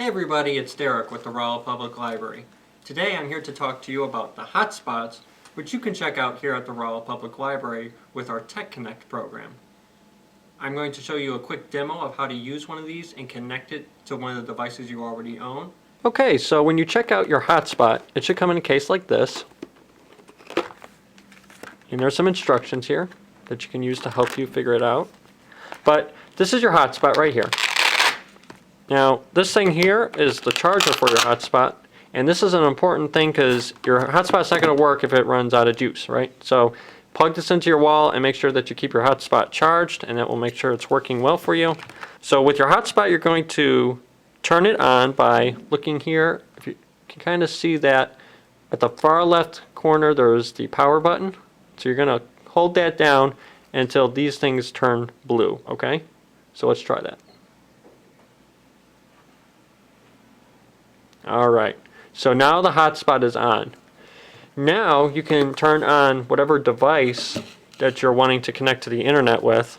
Hey everybody, it's Derek with the Rolla Public Library. Today I'm here to talk to you about the hotspots, which you can check out here at the Rolla Public Library with our TechConnect program. I'm going to show you a quick demo of how to use one of these and connect it to one of the devices you already own. Okay, so when you check out your hotspot, it should come in a case like this. And there's some instructions here that you can use to help you figure it out. But this is your hotspot right here. Now, this thing here is the charger for your hotspot, and this is an important thing because your hotspot's not going to work if it runs out of juice, right? So plug this into your wall and make sure that you keep your hotspot charged, and that will make sure it's working well for you. So with your hotspot, you're going to turn it on by looking here. If you can kind of see that at the far left corner, there's the power button. So you're going to hold that down until these things turn blue, okay? So let's try that. Alright, so now the hotspot is on. Now you can turn on whatever device that you're wanting to connect to the internet with,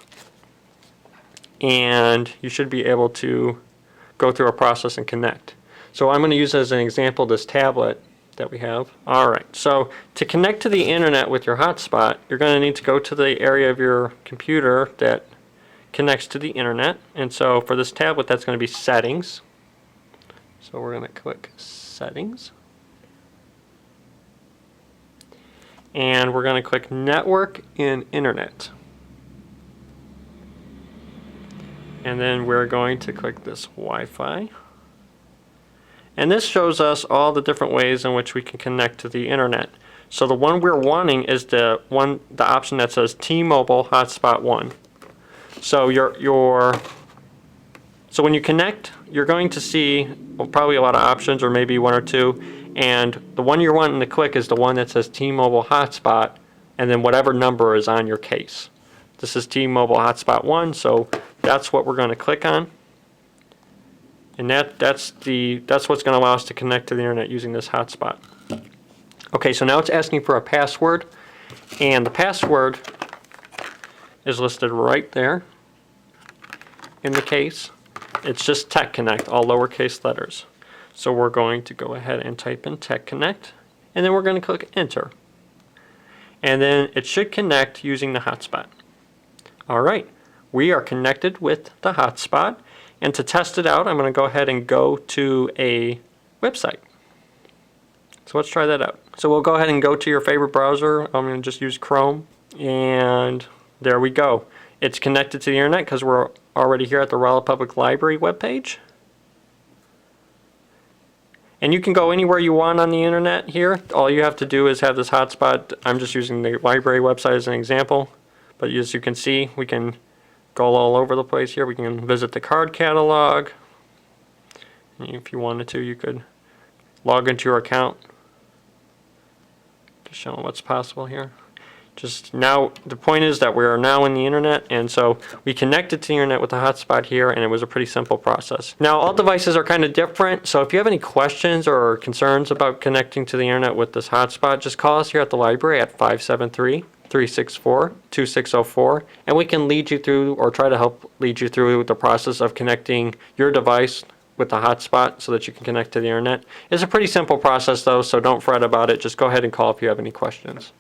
and you should be able to go through a process and connect. So I'm going to use as an example this tablet that we have. Alright, so to connect to the internet with your hotspot, you're going to need to go to the area of your computer that connects to the internet. And so for this tablet, that's going to be Settings. So we're going to click Settings. And we're going to click Network and Internet. And then we're going to click this Wi-Fi. And this shows us all the different ways in which we can connect to the internet. So the one we're wanting is the option that says T-Mobile Hotspot 1. So so when you connect, you're going to see probably a lot of options, or maybe one or two. And the one you're wanting to click is the one that says T-Mobile Hotspot, and then whatever number is on your case. This is T-Mobile Hotspot 1, so that's what we're going to click on. And that's what's going to allow us to connect to the internet using this hotspot. Okay, so now it's asking for a password, and the password is listed right there in the case. It's just TechConnect, all lowercase letters. So we're going to go ahead and type in TechConnect, and then we're going to click Enter. And then it should connect using the hotspot. Alright, we are connected with the hotspot. And to test it out, I'm going to go ahead and go to a website. So let's try that out. So we'll go ahead and go to your favorite browser. I'm going to just use Chrome. And there we go. It's connected to the internet because we're already here at the Rolla Public Library webpage. And you can go anywhere you want on the internet here. All you have to do is have this hotspot. I'm just using the library website as an example. But as you can see, we can go all over the place here. We can visit the card catalog. If you wanted to, you could log into your account. Just showing what's possible here. Just now, the point is that we are now in the internet, and so we connected to the internet with the hotspot here, and it was a pretty simple process. Now, all devices are kind of different, so if you have any questions or concerns about connecting to the internet with this hotspot, just call us here at the library at 573-364-2604, and we can lead you through, or try to help lead you through, the process of connecting your device with the hotspot so that you can connect to the internet. It's a pretty simple process though, so don't fret about it. Just go ahead and call if you have any questions.